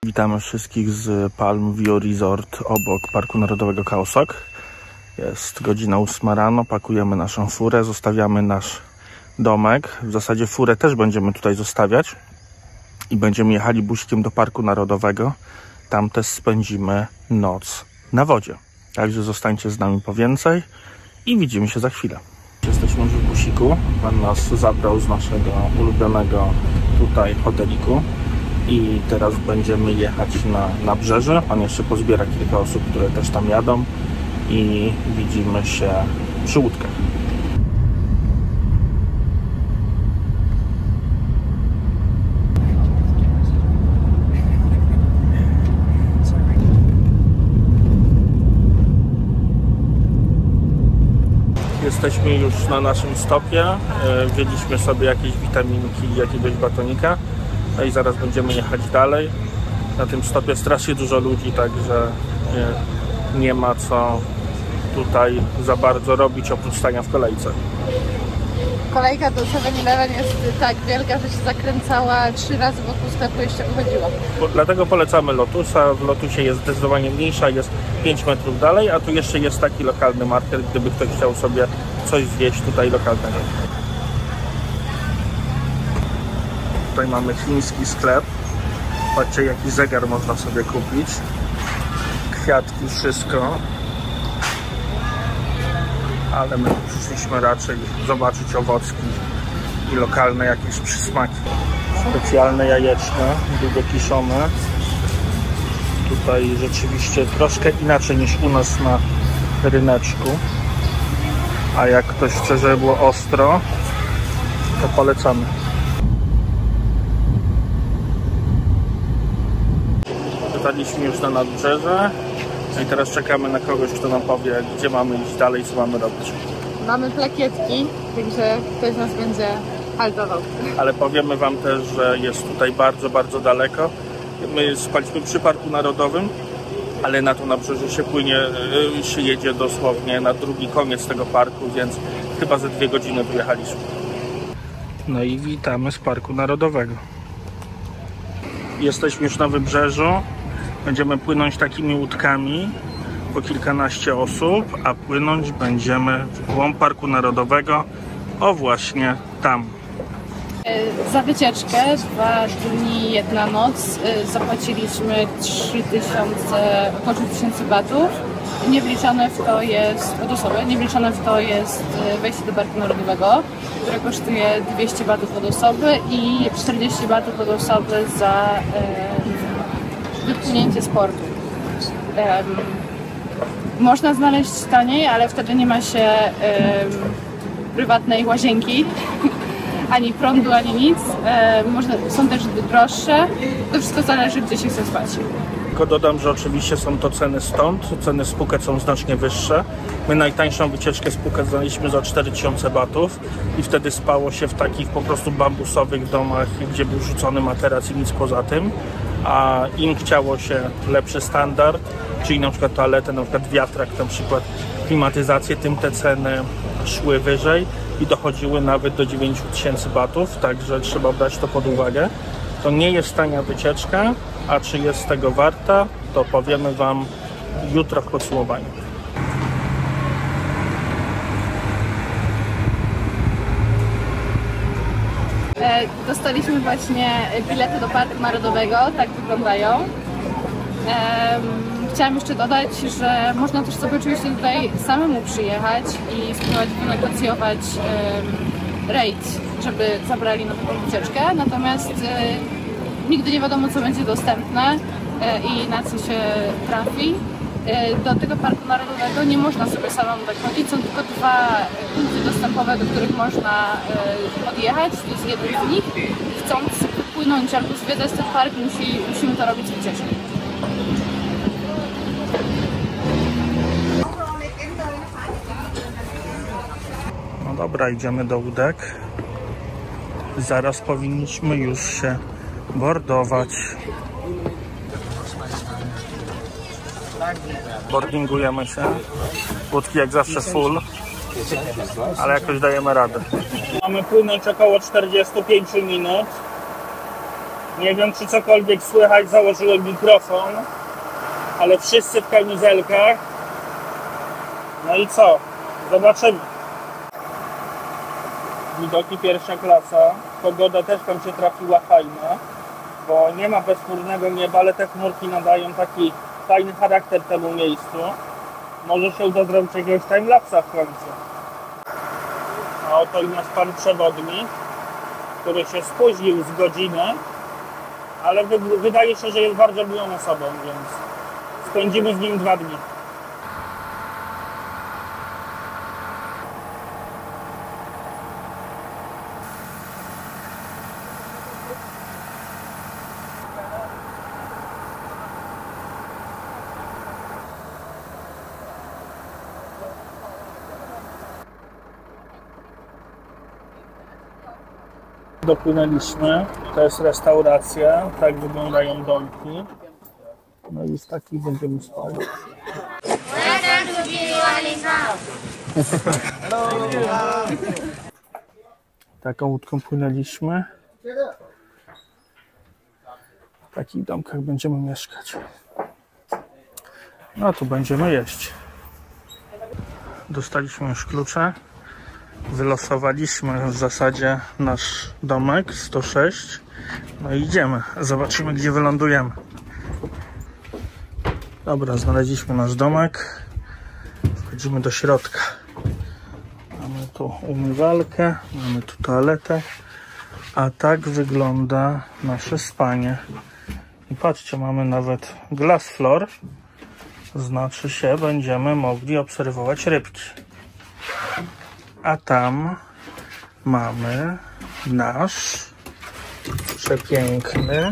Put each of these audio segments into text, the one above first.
Witamy wszystkich z Palm View Resort obok Parku Narodowego Khao Sok. Jest godzina 8 rano, pakujemy naszą furę, zostawiamy nasz domek. W zasadzie furę też będziemy tutaj zostawiać i będziemy jechali buśkiem do Parku Narodowego. Tam też spędzimy noc na wodzie. Także zostańcie z nami po więcej i widzimy się za chwilę. Jesteśmy już w busiku. Pan nas zabrał z naszego ulubionego tutaj hoteliku. I teraz będziemy jechać na nabrzeże. Pan jeszcze pozbiera kilka osób, które też tam jadą. I widzimy się przy łódkach. Jesteśmy już na naszym stopie. Wzięliśmy sobie jakieś witaminki i jakiegoś batonika. No i zaraz będziemy jechać dalej. Na tym stopie strasznie dużo ludzi, także nie ma co tutaj za bardzo robić oprócz stania w kolejce. Kolejka do 7-Eleven jest tak wielka, że się zakręcała 3 razy wokół sklepu, jeszcze wychodziła. Dlatego polecamy Lotusa. W Lotusie jest zdecydowanie mniejsza, jest 5 metrów dalej, a tu jeszcze jest taki lokalny market, gdyby ktoś chciał sobie coś zjeść tutaj lokalnego. Tutaj mamy chiński sklep. Patrzcie, jaki zegar można sobie kupić. Kwiatki, wszystko. Ale my przyszliśmy raczej zobaczyć owocki i lokalne jakieś przysmaki. Specjalne jajeczne, długo kiszone. Tutaj rzeczywiście troszkę inaczej niż u nas na ryneczku. A jak ktoś chce, żeby było ostro, to polecamy. Dotarliśmy już na nadbrzeże i teraz czekamy na kogoś, kto nam powie, gdzie mamy iść dalej, co mamy robić. Mamy plakietki, także ktoś nas będzie haltował. Ale powiemy wam też, że jest tutaj bardzo, bardzo daleko. My spaliśmy przy Parku Narodowym, ale na to nabrzeże się płynie, się jedzie dosłownie na drugi koniec tego parku, więc chyba ze 2 godziny wyjechaliśmy. No i witamy z Parku Narodowego. Jesteśmy już na wybrzeżu. Będziemy płynąć takimi łódkami po kilkanaście osób, a płynąć będziemy w głąb Parku Narodowego, o właśnie tam. Za wycieczkę 2 dni, 1 noc zapłaciliśmy około 3000 batów. Niewliczone w to jest od osoby, niewliczone w to jest wejście do Parku Narodowego, które kosztuje 200 batów od osoby i 40 batów od osoby za wypłynięcie z portu. Można znaleźć taniej, ale wtedy nie ma się prywatnej łazienki, ani prądu, ani nic. Są też droższe. To wszystko zależy, gdzie się chce spać. Tylko dodam, że oczywiście są to ceny stąd. Ceny z Phuket są znacznie wyższe. My najtańszą wycieczkę z Phuket znaleźliśmy za 4000 batów i wtedy spało się w takich po prostu bambusowych domach, gdzie był rzucony materac i nic poza tym. A im chciało się lepszy standard, czyli na przykład toaletę, na przykład wiatrak, na przykład klimatyzację, tym te ceny szły wyżej i dochodziły nawet do 9000 batów, także trzeba brać to pod uwagę. To nie jest tania wycieczka, a czy jest tego warta, to powiemy wam jutro w podsumowaniu. Dostaliśmy właśnie bilety do Parku Narodowego, tak wyglądają. Chciałam jeszcze dodać, że można też sobie oczywiście tutaj samemu przyjechać i spróbować wynegocjować rate, żeby zabrali na taką wycieczkę, natomiast nigdy nie wiadomo, co będzie dostępne i na co się trafi. Do tego Parku Narodowego nie można sobie samemu tak chodzić, są tylko 2 punkty dostępowe, do których można podjechać, to jest jeden z nich. Chcąc wypłynąć albo zwiedzać ten park, musimy to robić z wycieczką. No dobra, idziemy do łódek. Zaraz powinniśmy już się bordować. Boardingujemy się. Łódki jak zawsze full, ale jakoś dajemy radę. Mamy płynąć około 45 minut. Nie wiem, czy cokolwiek słychać, założyłem mikrofon, ale wszyscy w kamizelkach. No i co? Zobaczymy. Widoki pierwsza klasa. Pogoda też tam się trafiła fajna, bo nie ma bezchmurnego nieba, ale te chmurki nadają taki fajny charakter temu miejscu. Może się uda zrobić jakiegoś timelapsa w końcu. A oto i nasz pan przewodnik, który się spóźnił z godziny, ale wydaje się, że jest bardzo miłą osobą, więc spędzimy z nim 2 dni. Dopłynęliśmy, to jest restauracja, tak wyglądają domki. No i z takich będziemy spali. Taką łódką płynęliśmy. W takich domkach będziemy mieszkać. No tu będziemy jeść. Dostaliśmy już klucze. Wylosowaliśmy w zasadzie nasz domek 106. No i idziemy. Zobaczymy, gdzie wylądujemy. Dobra, znaleźliśmy nasz domek. Wchodzimy do środka. Mamy tu umywalkę, mamy tu toaletę. A tak wygląda nasze spanie. I patrzcie, mamy nawet glass floor. Znaczy się, będziemy mogli obserwować rybki. A tam mamy nasz przepiękny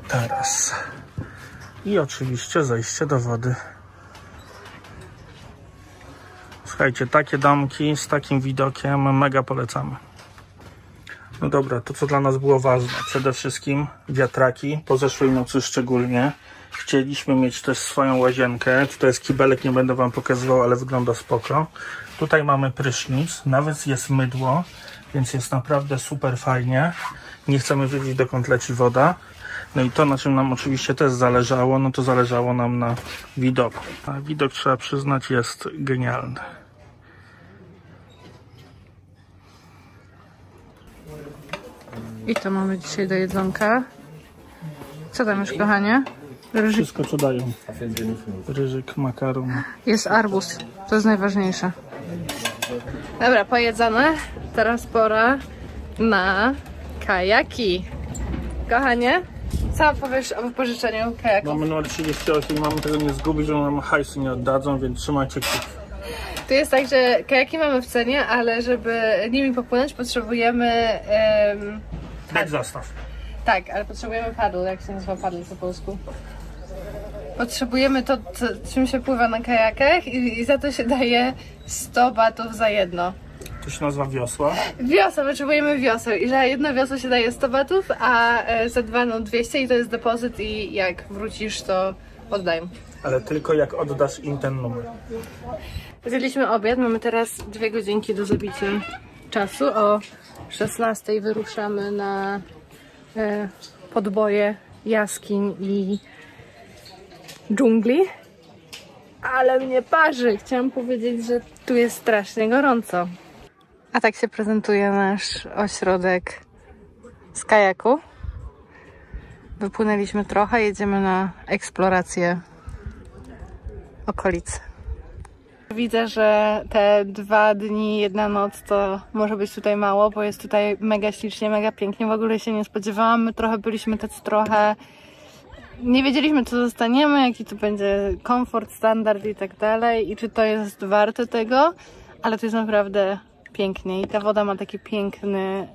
taras. I oczywiście zejście do wody. Słuchajcie, takie domki z takim widokiem mega polecamy. No dobra, to co dla nas było ważne. Przede wszystkim wiatraki, po zeszłej nocy szczególnie. Chcieliśmy mieć też swoją łazienkę. Tutaj jest kibelek, nie będę wam pokazywał, ale wygląda spoko. Tutaj mamy prysznic, nawet jest mydło, więc jest naprawdę super fajnie. Nie chcemy wiedzieć, dokąd leci woda. No i to, na czym nam oczywiście też zależało, no to zależało nam na widoku. A widok, trzeba przyznać, jest genialny. I to mamy dzisiaj do jedzonka. Co tam już, kochanie? Ryżyk. Wszystko, co dają. Ryżyk, makaron. Jest arbuz, to jest najważniejsze. Dobra, pojedzone. Teraz pora na kajaki. Kochanie, co powiesz o wypożyczeniu kajaków? Mamy numer 38 i mamy tego nie zgubić, że nam hajsu nie oddadzą, więc trzymajcie kciuki. Tu jest tak, że kajaki mamy w cenie, ale żeby nimi popłynąć, potrzebujemy... Dać zastaw. Tak, ale potrzebujemy paddle. Jak się nazywa paddle po polsku? Potrzebujemy to, czym się pływa na kajakach i za to się daje 100 batów za jedno. To się nazywa wiosła. Wiosła, potrzebujemy wiosła i za jedno wiosło się daje 100 batów, a za 2 no 200 i to jest depozyt i jak wrócisz, to oddaję. Ale tylko jak oddasz im ten numer. Zjedliśmy obiad, mamy teraz 2 godzinki do zabicia czasu. O 16 wyruszamy na podboje jaskiń i dżungli. Ale mnie parzy! Chciałam powiedzieć, że tu jest strasznie gorąco. A tak się prezentuje nasz ośrodek z kajaku. Wypłynęliśmy trochę, jedziemy na eksplorację okolic. Widzę, że te 2 dni, 1 noc to może być tutaj mało, bo jest tutaj mega ślicznie, mega pięknie. W ogóle się nie spodziewałam. My trochę byliśmy tacy trochę... Nie wiedzieliśmy, co dostaniemy, jaki tu będzie komfort, standard i tak dalej. I czy to jest warte tego, ale to jest naprawdę pięknie. I ta woda ma taki piękny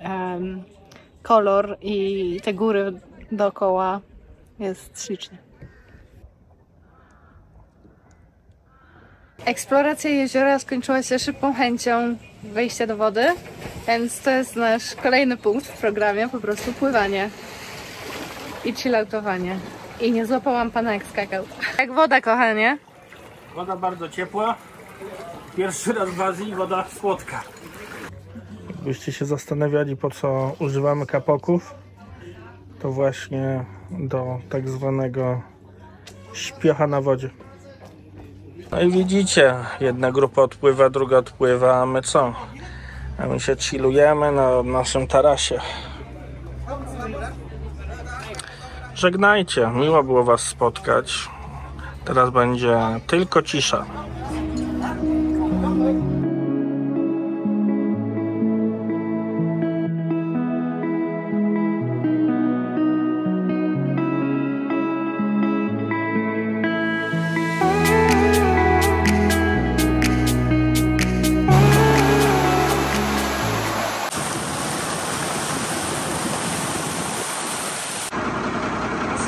kolor i te góry dookoła, jest ślicznie. Eksploracja jeziora skończyła się szybką chęcią wejścia do wody, więc to jest nasz kolejny punkt w programie, po prostu pływanie i chilloutowanie. I nie złapałam pana, jak skakał. Jak woda, kochanie? Woda bardzo ciepła. Pierwszy raz w Azji woda słodka. Jakbyście się zastanawiali, po co używamy kapoków, to właśnie do tak zwanego śpiocha na wodzie. No i widzicie, jedna grupa odpływa, druga odpływa, a my co? A my się chillujemy na naszym tarasie. Żegnajcie, miło było was spotkać. Teraz będzie tylko cisza.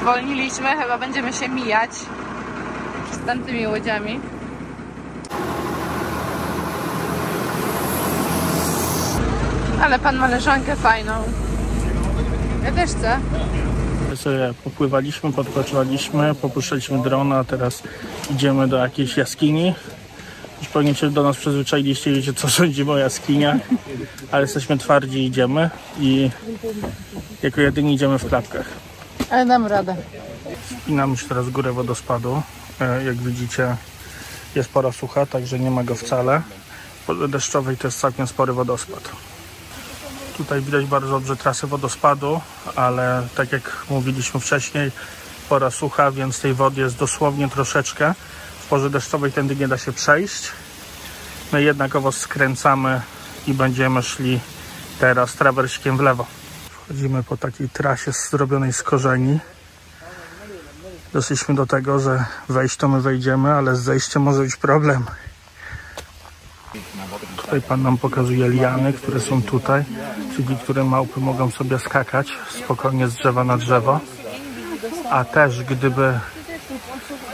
Zwolniliśmy, chyba będziemy się mijać z tamtymi łodziami. Ale pan ma leżankę fajną. Ja też chcę. Sobie popływaliśmy, podpływaliśmy, popuszczaliśmy drona, a teraz idziemy do jakiejś jaskini. Już pewnie się do nas przyzwyczailiście, wiecie co sądzimy o jaskiniach, ale jesteśmy twardzi i idziemy i jako jedyni idziemy w klapkach. Ale dam radę. Wspinamy się teraz w górę wodospadu. Jak widzicie, jest pora sucha, także nie ma go wcale. W porze deszczowej to jest całkiem spory wodospad. Tutaj widać bardzo dobrze trasę wodospadu, ale tak jak mówiliśmy wcześniej, pora sucha, więc tej wody jest dosłownie troszeczkę. W porze deszczowej tędy nie da się przejść. My jednakowo skręcamy i będziemy szli teraz trawersikiem w lewo. Wchodzimy po takiej trasie zrobionej z korzeni. Doszliśmy do tego, że wejść to my wejdziemy, ale z zejściem może być problem. Tutaj pan nam pokazuje liany, które są tutaj, czyli które małpy mogą sobie skakać spokojnie z drzewa na drzewo. A też gdyby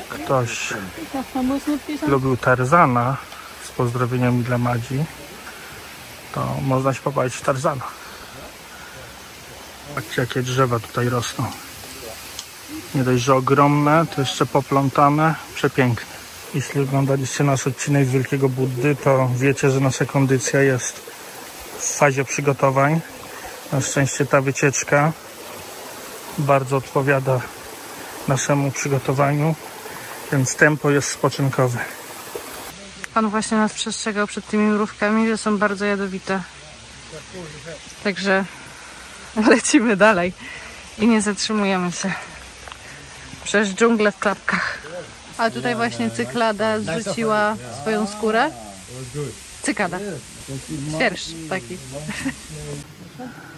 ktoś lubił Tarzana, z pozdrowieniami dla Madzi, to można się pobawić w Tarzana. Patrzcie, jakie drzewa tutaj rosną. Nie dość, że ogromne, to jeszcze poplątane, przepiękne. Jeśli oglądaliście nasz odcinek z Wielkiego Buddy, to wiecie, że nasza kondycja jest w fazie przygotowań. Na szczęście ta wycieczka bardzo odpowiada naszemu przygotowaniu, więc tempo jest spoczynkowe. Pan właśnie nas przestrzegał przed tymi mrówkami, że są bardzo jadowite. Także lecimy dalej i nie zatrzymujemy się. Przez dżunglę w klapkach. A tutaj właśnie cyklada zrzuciła swoją skórę. Cykada. Świerszcz taki.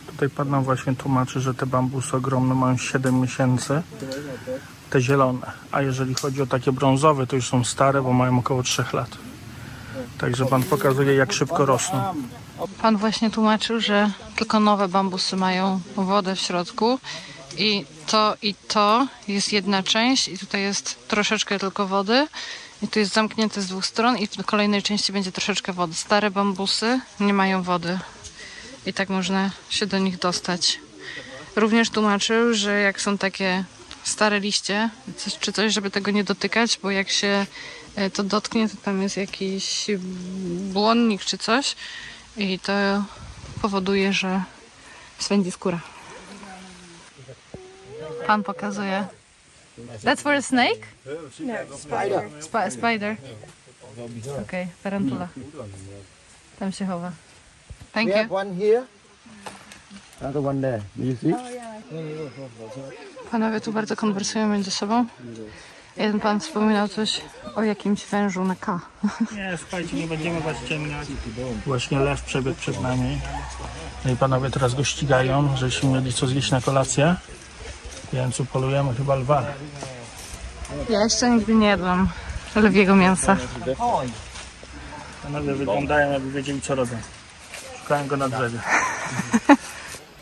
Tutaj pan nam właśnie tłumaczy, że te bambusy ogromne mają 7 miesięcy. Te zielone. A jeżeli chodzi o takie brązowe, to już są stare, bo mają około 3 lat. Także pan pokazuje, jak szybko rosną. Pan właśnie tłumaczył, że tylko nowe bambusy mają wodę w środku. I to jest jedna część i tutaj jest troszeczkę tylko wody i tu jest zamknięte z 2 stron i w kolejnej części będzie troszeczkę wody. Stare bambusy nie mają wody i tak można się do nich dostać. Również tłumaczył, że jak są takie stare liście czy coś, żeby tego nie dotykać, bo jak się to dotknie, to tam jest jakiś błonnik czy coś i to powoduje, że swędzi skóra. Pan pokazuje. That's for a snake? No, spider. Spider. Okay, tarantula. Tam się chowa. Thank We have you. one here. Another one there. Do you see? Panowie tu bardzo konwersują między sobą. Jeden pan wspominał coś o jakimś wężu na K. Nie, słuchajcie, nie będziemy was ciemniać. Właśnie lew przebiegł przed nami. No i panowie teraz go ścigają, żeśmy mieli co zjeść na kolację. Więc upolujemy chyba lwa. Ja jeszcze nigdy nie jadłam lwiego mięsa. Panowie wyglądają, jakby wiedzieli, co robią. Szukałem go na drzewie.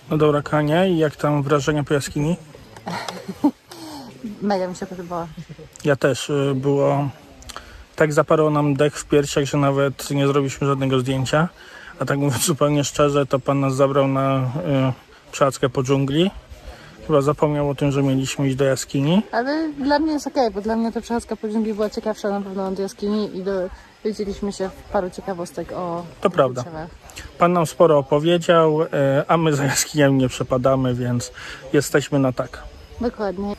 No dobra, Kanie, i jak tam wrażenia po jaskini? Mega mi się podobała. Ja też. Było... Tak zaparło nam dech w piersiach, że nawet nie zrobiliśmy żadnego zdjęcia. A tak mówiąc zupełnie szczerze, to pan nas zabrał na przechadzkę po dżungli. Chyba zapomniał o tym, że mieliśmy iść do jaskini. Ale dla mnie jest okej, bo dla mnie ta przechadzka po dżungli była ciekawsza na pewno od jaskini i dowiedzieliśmy się paru ciekawostek o To prawda. drzewach. Pan nam sporo opowiedział, a my za jaskiniami nie przepadamy, więc jesteśmy na tak. Dokładnie.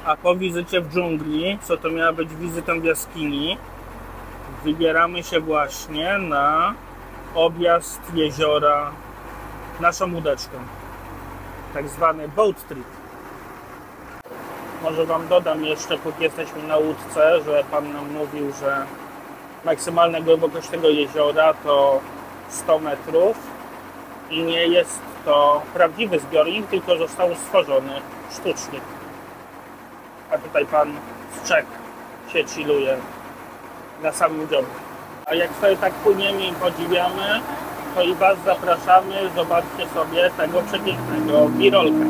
A po wizycie w dżungli, co to miała być wizytą w jaskini, wybieramy się właśnie na objazd jeziora naszą łódeczką. Tak zwany boat trip. Może Wam dodam jeszcze, póki jesteśmy na łódce, że Pan nam mówił, że maksymalna głębokość tego jeziora to 100 metrów i nie jest to prawdziwy zbiornik, tylko został stworzony sztucznie. A tutaj Pan z Czech się chilluje na samym dziobie. A jak sobie tak płyniemy i podziwiamy, to i Was zapraszamy, zobaczcie sobie tego przepięknego wirolka.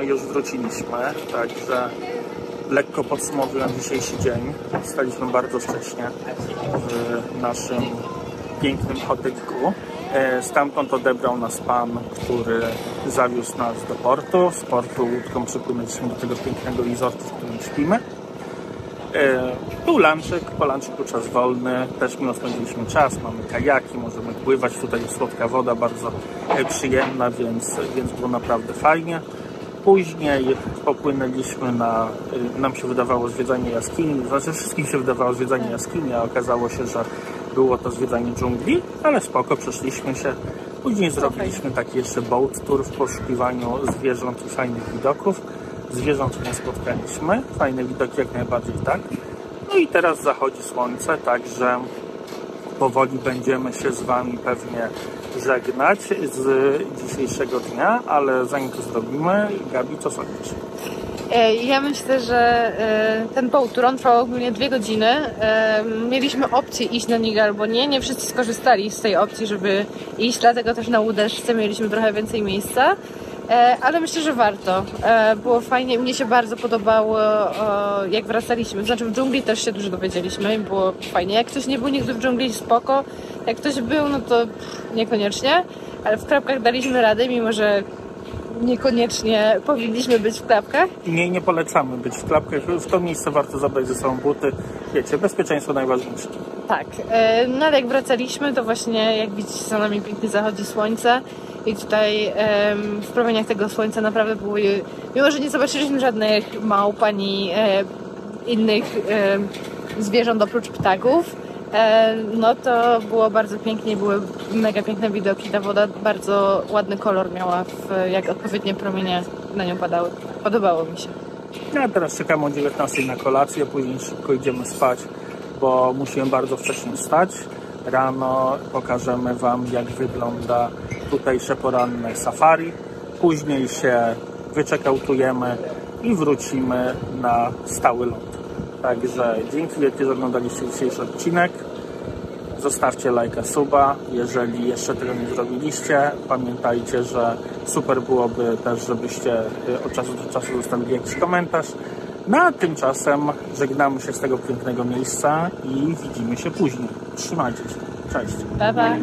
Już wróciliśmy, także lekko podsumowując dzisiejszy dzień. Wstaliśmy bardzo wcześnie w naszym pięknym hoteliku. Stamtąd odebrał nas pan, który zawiózł nas do portu. Z portu łódką przypłynęliśmy do tego pięknego resortu, w którym śpimy. Był lunchek, po lunchiku czas wolny, też miło spędziliśmy czas, mamy kajaki, możemy pływać, tutaj jest słodka woda, bardzo przyjemna, więc było naprawdę fajnie. Później popłynęliśmy na, nam się wydawało zwiedzanie jaskini, znaczy wszystkim się wydawało zwiedzanie jaskini, a okazało się, że było to zwiedzanie dżungli, ale spoko, przeszliśmy się. Później zrobiliśmy taki jeszcze boat tour w poszukiwaniu zwierząt i fajnych widoków. Zwierząt nie spotkaliśmy, fajne widoki jak najbardziej tak. No i teraz zachodzi słońce, także powoli będziemy się z Wami pewnie żegnać z dzisiejszego dnia, ale zanim to zrobimy, Gabi, co sądzisz? Ja myślę, że ten boat tour trwał ogólnie 2 godziny. Mieliśmy opcję iść na niego albo nie. Nie wszyscy skorzystali z tej opcji, żeby iść, dlatego też na łódeczce mieliśmy trochę więcej miejsca. Ale myślę, że warto. Było fajnie, mnie się bardzo podobało, jak wracaliśmy. Znaczy w dżungli też się dużo dowiedzieliśmy i było fajnie. Jak ktoś nie był nigdy w dżungli, spoko. Jak ktoś był, no to niekoniecznie. Ale w klapkach daliśmy radę, mimo że niekoniecznie powinniśmy być w klapkach. Nie polecamy być w klapkach. W to miejsce warto zabrać ze sobą buty. Wiecie, bezpieczeństwo najważniejsze. Tak. No ale jak wracaliśmy, to właśnie jak widzicie, za nami pięknie zachodzi słońce. I tutaj w promieniach tego słońca naprawdę były, mimo że nie zobaczyliśmy żadnych małp ani innych zwierząt oprócz ptaków, no to było bardzo pięknie, były mega piękne widoki, ta woda bardzo ładny kolor miała, jak odpowiednie promienie na nią padały. Podobało mi się. Ja teraz czekam o 19 na kolację, później szybko idziemy spać, bo musimy bardzo wcześnie wstać. Rano pokażemy Wam, jak wygląda tutejsze poranne safari. Później się wyczekautujemy i wrócimy na stały ląd. Także dzięki wielkie, że oglądaliście dzisiejszy odcinek. Zostawcie lajka, suba. Jeżeli jeszcze tego nie zrobiliście, pamiętajcie, że super byłoby też, żebyście od czasu do czasu zostawili jakiś komentarz. No a tymczasem żegnamy się z tego pięknego miejsca i widzimy się później. Trzymajcie się. Cześć. Pa, pa.